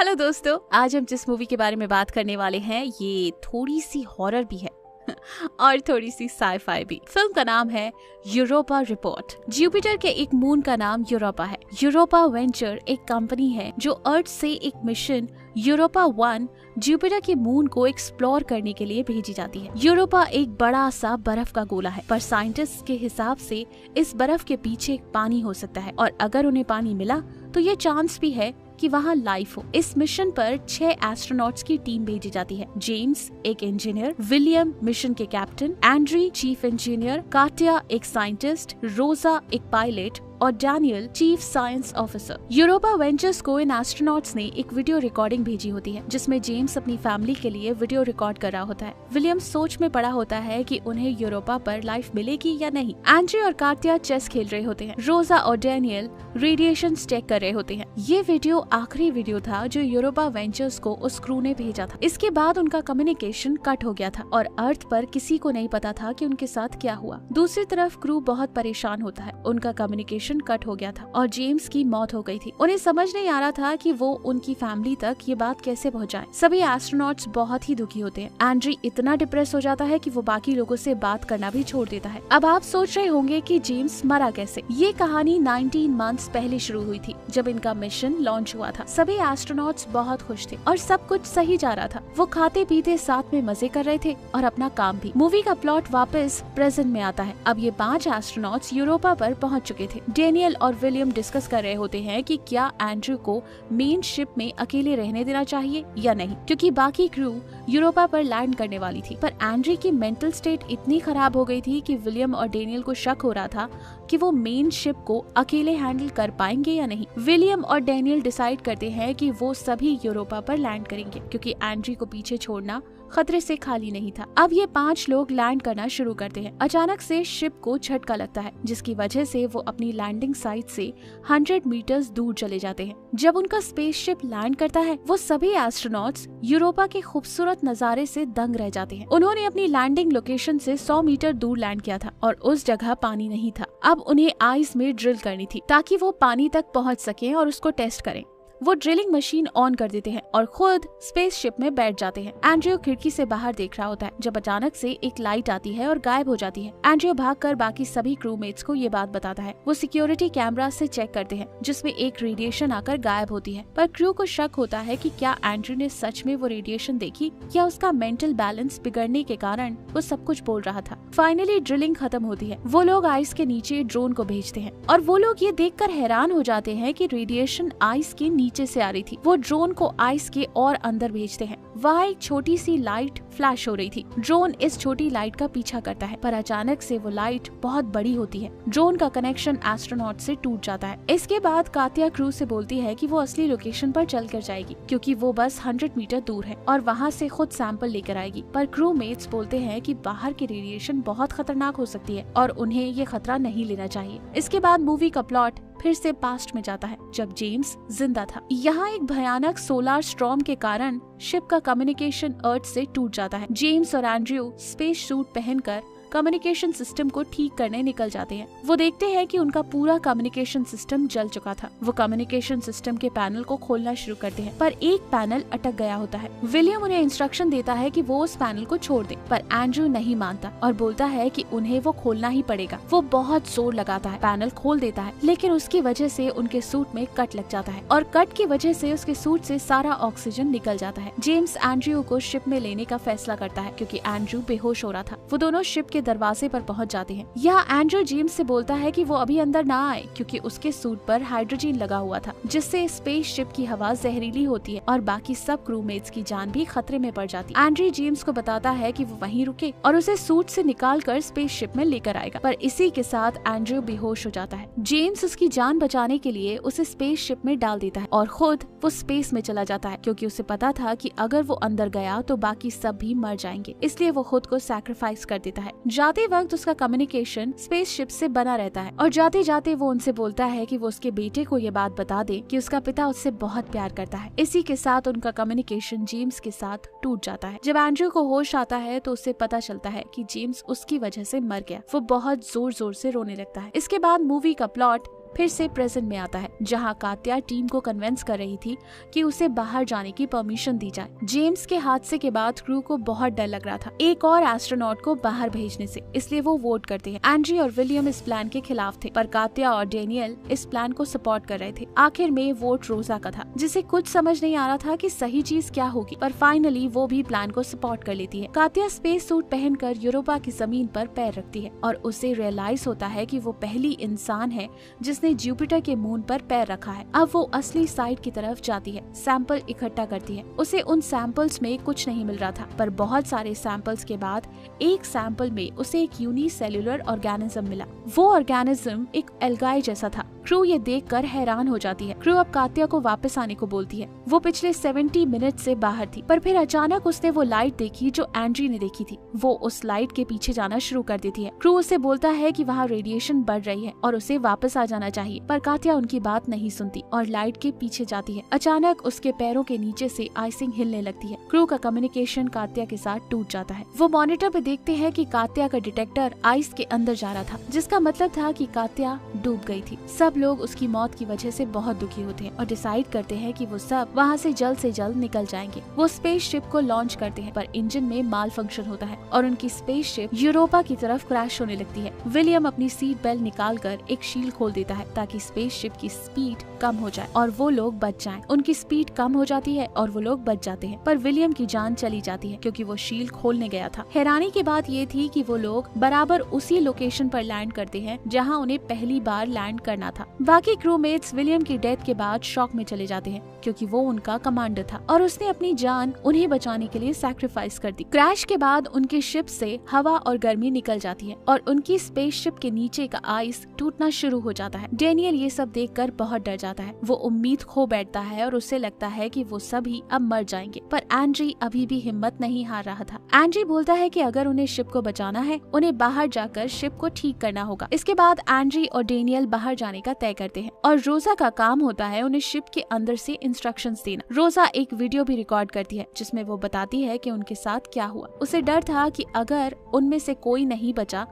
Hello दोस्तों, आज हम जिस मूवी के बारे में बात करने वाले हैं ये थोड़ी सी हॉरर भी है और थोड़ी सी साई-फाई भी। फिल्म का नाम है यूरोपा रिपोर्ट। जुपिटर के एक मून का नाम यूरोपा है। यूरोपा वेंचर एक कंपनी है जो अर्थ से एक मिशन यूरोपा 1 जुपिटर के मून को एक्सप्लोर करने के लिए भेजी जाती है। यूरोपा एक बड़ा सा बर्फ का गोला है, पर साइंटिस्ट के हिसाब से इस बर्फ के पीछे पानी हो सकता है और अगर उन्हें पानी मिला तो ये चांस भी है कि वहाँ लाइफ हो। इस मिशन पर 6 एस्ट्रोनॉट्स की टीम भेजी जाती है। जेम्स एक इंजीनियर, विलियम मिशन के कैप्टन, एंड्री चीफ इंजीनियर, काटिया एक साइंटिस्ट, रोजा एक पायलट और Daniel chief science officer. Europa ventures को इन एस्ट्रोनॉट्स ने एक वीडियो रिकॉर्डिंग भेजी होती है जिसमें जेम्स अपनी फैमिली के लिए वीडियो रिकॉर्ड कर रहा होता है। विलियम सोच में पड़ा होता है कि उन्हें यूरोपा पर लाइफ मिलेगी या नहीं। एंड्री और काटिया चेस खेल रहे होते हैं। रोजा और डैनियल रेडिएशन चेक कर रहे होते हैं। ये वीडियो आखिरी वीडियो था जो यूरोपा वेंचर्स को उस क्रू ने भेजा था। इसके बाद उनका कम्युनिकेशन कट हो गया था और अर्थ पर किसी को नहीं पता था कि उनके साथ क्या हुआ। दूसरी तरफ क्रू बहुत परेशान होता है। उनका कम्युनिकेशन कट हो गया था और जेम्स की मौत हो गई थी। उन्हें समझ नहीं आ रहा था कि वो उनकी फैमिली तक ये बात कैसे पहुंचाएं। सभी एस्ट्रोनॉट्स बहुत ही दुखी होते हैं। एंड्री इतना डिप्रेस हो जाता है कि वो बाकी लोगों से बात करना भी छोड़ देता है। अब आप सोच रहे होंगे कि जेम्स मरा कैसे। ये कहानी 19 मंथ्स पहले शुरू हुई थी जब इनका मिशन लॉन्च हुआ था। सभी एस्ट्रोनॉट्स बहुत खुश थे और सब कुछ सही जा रहा था। वो खाते पीते साथ में मजे कर रहे थे और अपना काम भी। मूवी का प्लॉट वापस प्रेजेंट में आता है। अब ये 5 एस्ट्रोनॉट्स यूरोपा पर पहुंच चुके थे। डैनियल और विलियम डिस्कस कर रहे होते हैं कि क्या एंड्रू को मेन शिप में अकेले रहने देना चाहिए या नहीं, क्योंकि बाकी क्रू यूरोपा पर लैंड करने वाली थी। पर एंड्रू की मेंटल स्टेट इतनी खराब हो गई थी कि विलियम और डैनियल को शक हो रहा था कि वो मेन शिप को अकेले हैंडल कर पाएंगे या नहीं। विलियम और डैनियल डिसाइड करते हैं कि वो सभी यूरोपा पर लैंड करेंगे क्योंकि एंड्रू को पीछे छोड़ना खतरे से खाली नहीं था। अब ये 5 लोग लैंड करना शुरू करते हैं। अचानक से शिप को झटका लगता है जिसकी वजह से वो अपनी लैंडिंग साइट से 100 मीटर्स दूर चले जाते हैं। जब उनका स्पेसशिप लैंड करता है वो सभी एस्ट्रोनॉट्स यूरोपा के खूबसूरत नजारे से दंग रह जाते हैं। उन्होंने अपनी लैंडिंग लोकेशन से 100 मीटर दूर लैंड किया था और उस जगह पानी नहीं था। अब उन्हें आइस में ड्रिल करनी थी ताकि वो पानी तक पहुंच सके और उसको टेस्ट करें। वो ड्रिलिंग मशीन ऑन कर देते हैं और खुद स्पेसशिप में बैठ जाते हैं। एंड्रू खिड़की से बाहर देख रहा होता है जब अचानक से एक लाइट आती है और गायब हो जाती है। एंड्रू भागकर बाकी सभी क्रूमेट्स को ये बात बताता है। वो सिक्योरिटी कैमरा से चेक करते हैं जिसमें एक रेडिएशन आकर गायब होती है, पर क्रू को शक होता है कि क्या एंड्रू ने सच में वो रेडिएशन देखी या उसका मेंटल बैलेंस बिगड़ने के कारण वो सब कुछ बोल रहा था। फाइनली ड्रिलिंग खत्म होती है। वो लोग आइस के नीचे ड्रोन को भेजते हैं और वो लोग ये देखकर हैरान हो जाते हैं कि रेडिएशन आइस के नीचे से आ रही थी। वो ड्रोन को आइस के और अंदर भेजते हैं। वहाँ एक छोटी सी लाइट फ्लैश हो रही थी। ड्रोन इस छोटी लाइट का पीछा करता है पर अचानक से वो लाइट बहुत बड़ी होती है। ड्रोन का कनेक्शन एस्ट्रोनॉट से टूट जाता है। इसके बाद कातिया क्रू से बोलती है कि वो असली लोकेशन पर चलकर जाएगी क्योंकि वो बस 100 मीटर दूर है और वहाँ से खुद सैंपल लेकर आएगी। पर क्रू मेट्स बोलते हैं कि बाहर की रेडिएशन बहुत खतरनाक हो सकती है और उन्हें ये खतरा नहीं लेना चाहिए। इसके बाद मूवी का प्लॉट फिर से पास्ट में जाता है जब जेम्स जिंदा था। यहाँ एक भयानक सोलर स्टॉर्म के कारण शिप का कम्युनिकेशन अर्थ से टूट जाता है। जेम्स और एंड्रू स्पेस सूट पहनकर कम्युनिकेशन सिस्टम को ठीक करने निकल जाते हैं। वो देखते हैं कि उनका पूरा कम्युनिकेशन सिस्टम जल चुका था। वो कम्युनिकेशन सिस्टम के पैनल को खोलना शुरू करते हैं पर एक पैनल अटक गया होता है। विलियम उन्हें इंस्ट्रक्शन देता है कि वो उस पैनल को छोड़ दे, पर एंड्रू नहीं मानता और बोलता है कि उन्हें वो खोलना ही पड़ेगा। वो बहुत जोर लगाता है, पैनल खोल देता है, लेकिन उसकी वजह से उनके सूट में कट लग जाता है और कट की वजह से उसके सूट से सारा ऑक्सीजन निकल जाता है। जेम्स एंड्रू को शिप में लेने का फैसला करता है क्योंकि एंड्रू बेहोश हो रहा था। वो दोनों शिप के दरवाजे पर पहुंच जाते हैं। यहाँ एंड्रू जेम्स से बोलता है कि वो अभी अंदर ना आए क्योंकि उसके सूट पर हाइड्रोजन लगा हुआ था जिससे स्पेसशिप की हवा जहरीली होती है और बाकी सब क्रूमेट्स की जान भी खतरे में पड़ जाती है। एंड्रू जेम्स को बताता है कि वो वहीं रुके और उसे सूट से निकालकर स्पेसशिप में लेकर आएगा, पर इसी के साथ एंड्रू बेहोश हो जाता है। जेम्स उसकी जान बचाने के लिए उसे स्पेसशिप में डाल देता है और खुद वो स्पेस में चला जाता है क्योंकि उसे पता था कि अगर वो अंदर गया तो बाकी सब भी मर जाएंगे, इसलिए वो खुद को सैक्रिफाइस कर देता है। जाते वक्त उसका कम्युनिकेशन स्पेसशिप से बना रहता है और जाते जाते वो उनसे बोलता है कि वो उसके बेटे को ये बात बता दे कि उसका पिता उससे बहुत प्यार करता है। इसी के साथ उनका कम्युनिकेशन जेम्स के साथ टूट जाता है। जब एंड्रू को होश आता है तो उसे पता चलता है कि जेम्स उसकी वजह से मर गया। वो बहुत जोर जोर से रोने लगता है। इसके बाद मूवी का प्लॉट फिर से प्रेजेंट में आता है, जहाँ कात्या टीम को कन्विंस कर रही थी कि उसे बाहर जाने की परमिशन दी जाए। जेम्स के हादसे के बाद क्रू को बहुत डर लग रहा था एक और एस्ट्रोनॉट को बाहर भेजने से, इसलिए वो वोट करते हैं। एंड्री और विलियम इस प्लान के खिलाफ थे, पर कात्या और डेनियल इस प्लान को सपोर्ट कर रहे थे। आखिर में वोट रोजा का था, जिसे कुछ समझ नहीं आ रहा था कि सही चीज क्या होगी, पर फाइनली वो भी प्लान को सपोर्ट कर लेती है। कात्या स्पेस सूट पहनकर यूरोपा की जमीन पर पैर रखती है और उसे रियलाइज होता है कि वो पहली इंसान है जिसने जुपिटर के मून पर पैर रखा है। अब वो असली साइट की तरफ जाती है, सैंपल इकट्ठा करती है। उसे उन सैंपल्स में कुछ नहीं मिल रहा था, पर बहुत सारे सैंपल्स के बाद एक सैंपल में उसे एक यूनिसेल्युलर ऑर्गेनिज्म मिला। वो ऑर्गेनिज्म एक एल्गाई जैसा था। क्रू ये देखकर हैरान हो जाती है। क्रू अब कात्या को वापस आने को बोलती है। वो पिछले 70 मिनट से बाहर थी, पर फिर अचानक उसने वो लाइट देखी जो एंड्री ने देखी थी। वो उस लाइट के पीछे जाना शुरू कर देती है। क्रू उसे बोलता है कि वहाँ रेडिएशन बढ़ रही है और उसे वापस आ जाना चाहिए, पर कात्या उनकी बात नहीं सुनती और लाइट के पीछे जाती है। अचानक उसके पैरों के नीचे से आइसिंग हिलने लगती है। क्रू का कम्युनिकेशन कात्या के साथ टूट जाता है। वो मॉनिटर पे देखते हैं कि कात्या का डिटेक्टर आइस के अंदर जा रहा था, जिसका मतलब था कि कात्या डूब गई थी। सब लोग उसकी मौत की वजह से बहुत दुखी होते हैं और डिसाइड करते हैं कि वो सब वहाँ से जल्द निकल जाएंगे। वो स्पेसशिप को लॉन्च करते हैं, पर इंजन में माल फंक्शन होता है और उनकी स्पेसशिप यूरोपा की तरफ क्रैश होने लगती है। विलियम अपनी सीट बेल्ट निकालकर एक शील्ड खोल देता है ताकि स्पेसशिप की स्पीड कम हो जाए और वो लोग बच जाएं। उनकी स्पीड कम हो जाती है और वो लोग बच जाते हैं, पर विलियम की जान चली जाती है क्योंकि वो शील्ड खोलने गया था। हैरानी की बात ये थी कि वो लोग बराबर उसी लोकेशन पर लैंड करते हैं जहाँ उन्हें पहली बार लैंड करना था। बाकी क्रूमेट्स विलियम की डेथ के बाद शॉक में चले जाते हैं क्योंकि वो उनका कमांडर था और उसने अपनी जान उन्हें बचाने के लिए सैक्रिफाइस कर दी। क्रैश के बाद उनके शिप से हवा और गर्मी निकल जाती है और उनकी स्पेसशिप के नीचे का आइस टूटना शुरू हो जाता है। डेनियल ये सब देखकर बहुत डर जाता है। वो उम्मीद खो बैठता है और उसे लगता है कि वो सभी अब मर जाएंगे, पर एंड्री अभी भी हिम्मत नहीं हार रहा था। एंड्री बोलता है कि अगर उन्हें शिप को बचाना है, उन्हें बाहर जाकर शिप को ठीक करना होगा। इसके बाद एंड्री और डेनियल बाहर जाने का तय करते हैं और रोजा का काम होता है उन्हें शिप के अंदर से इंस्ट्रक्शंस देना। रोजा एक वीडियो भी रिकॉर्ड करती है जिसमें वो बताती है कि उनके साथ क्या हुआ। उसे डर था कि अगर उनमें से कोई नहीं बचा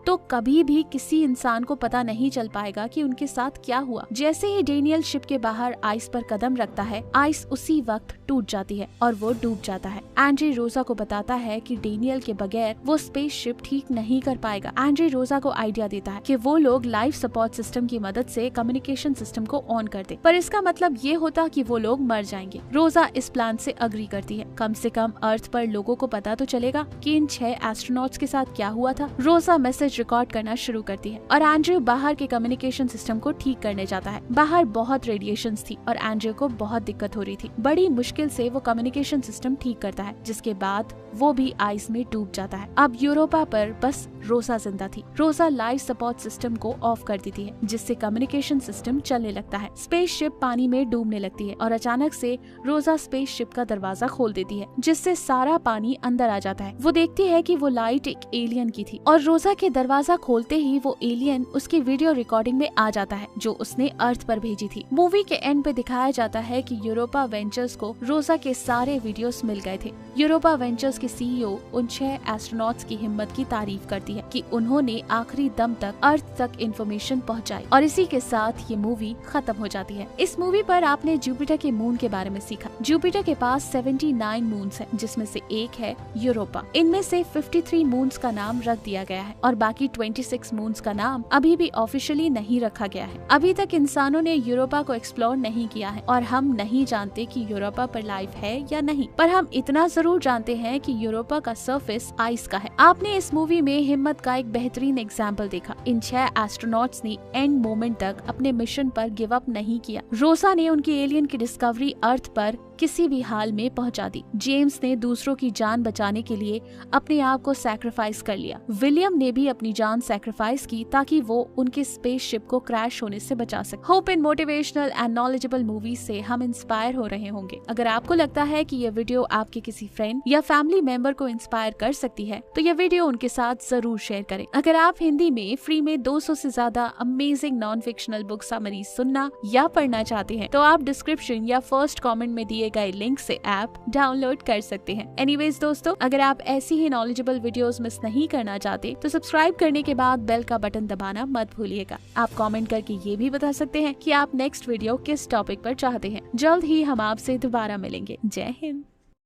तो कभी भी किसी इंसान को पता नहीं चल पाएगा कि उनके साथ क्या हुआ। जैसे ही डेनियल शिप के बाहर आइस पर कदम रखता है, आइस उसी वक्त टूट जाती है और वो डूब जाता है। एंड्री रोजा को बताता है कि डेनियल के बगैर वो स्पेसशिप ठीक नहीं कर पाएगा। एंड्री रोजा को आइडिया देता है कि वो लोग लाइफ सपोर्ट सिस्टम की मदद से कम्युनिकेशन सिस्टम को ऑन कर दे, पर इसका मतलब ये होता कि वो लोग मर जाएंगे। रोजा इस प्लान से अग्री करती है। कम से कम अर्थ पर लोगों को पता तो चलेगा कि इन 6 एस्ट्रोनॉट्स के साथ क्या हुआ था। रोजा मैसेज रिकॉर्ड करना शुरू करती है और एंड्रयू बाहर के कम्युनिकेशन सिस्टम को ठीक करने जाता है। बाहर बहुत रेडिएशंस थी और एंड्रयू को बहुत दिक्कत हो रही थी। बड़ी मुश्किल से वो कम्युनिकेशन सिस्टम ठीक करता है, जिसके बाद वो भी आइस में डूब जाता है। अब यूरोपा पर बस रोजा जिंदा थी। रोजा लाइफ सपोर्ट सिस्टम को ऑफ कर देती है, जिससे कम्युनिकेशन सिस्टम चलने लगता है। स्पेसशिप पानी में डूबने लगती है और अचानक से रोजा स्पेसशिप का दरवाजा खोल देती है, जिससे सारा पानी अंदर आ जाता है। वो देखती है कि वो लाइट एक एलियन की थी और रोजा के दरवाजा खोलते ही वो एलियन उसकी वीडियो रिकॉर्डिंग में आ जाता है जो उसने अर्थ पर भेजी थी। मूवी के एंड पे दिखाया जाता है कि यूरोपा वेंचर्स को रोजा के सारे वीडियोस मिल गए थे। यूरोपा वेंचर्स के सीईओ उन 6 एस्ट्रोनॉट्स की हिम्मत की तारीफ करती है कि उन्होंने आखिरी दम तक अर्थ तक इंफॉर्मेशन पहुंचाई। और इसी के साथ ये मूवी खत्म हो जाती है। इस मूवी पर आपने जुपिटर के मून के बारे में सीखा। जुपिटर के पास 79 मून्स है, जिसमें से एक है यूरोपा। इनमें से 53 मून्स का नाम रख दिया गया है और बाकी 26 मून्स का नाम अभी भी ऑफिशियली नहीं रखा गया है। अभी तक इंसानों ने यूरोपा को एक्सप्लोर नहीं किया है और हम नहीं जानते कि यूरोपा पर लाइफ है या नहीं, पर हम इतना जरूर जानते हैं कि यूरोपा का सरफेस आइस का है। आपने इस मूवी में हिम्मत का एक बेहतरीन एग्जाम्पल देखा। इन 6 एस्ट्रोनॉट्स ने एंड मोमेंट तक अपने मिशन पर गिव अप नहीं किया। रोसा ने उनकी एलियन की डिस्कवरी अर्थ पर किसी भी हाल में पहुंचा दी। जेम्स ने दूसरों की जान बचाने के लिए अपने आप को सैक्रिफाइस कर लिया। विलियम ने भी अपनी जान सैक्रिफाइस की ताकि वो उनके स्पेसशिप को क्रैश होने से बचा सके। Hope in motivational and knowledgeable movie से हम इंस्पायर हो रहे होंगे। अगर आपको लगता है कि यह वीडियो आपके किसी फ्रेंड या फैमिली मेंबर को इंस्पायर कर सकती है तो यह वीडियो उनके साथ जरूर जरूर शेयर करें। अगर आप हिंदी में फ्री में 200 से ज्यादा amazing non fictional book summary सुनना या पढ़ना चाहते हैं तो आप डिस्क्रिप्शन या फर्स्ट कमेंट में दिए गए लिंक से ऐप डाउनलोड कर सकते हैं। एनीवेज दोस्तों, अगर आप ऐसी ही नॉलेजेबल वीडियोस मिस नहीं करना चाहते तो सब्सक्राइब करने के बाद बेल का बटन दबाना मत भूलिएगा। आप कमेंट करके ये भी बता सकते हैं कि आप नेक्स्ट वीडियो किस टॉपिक पर चाहते हैं। जल्द ही हम आपसे दोबारा मिलेंगे। जय हिंद।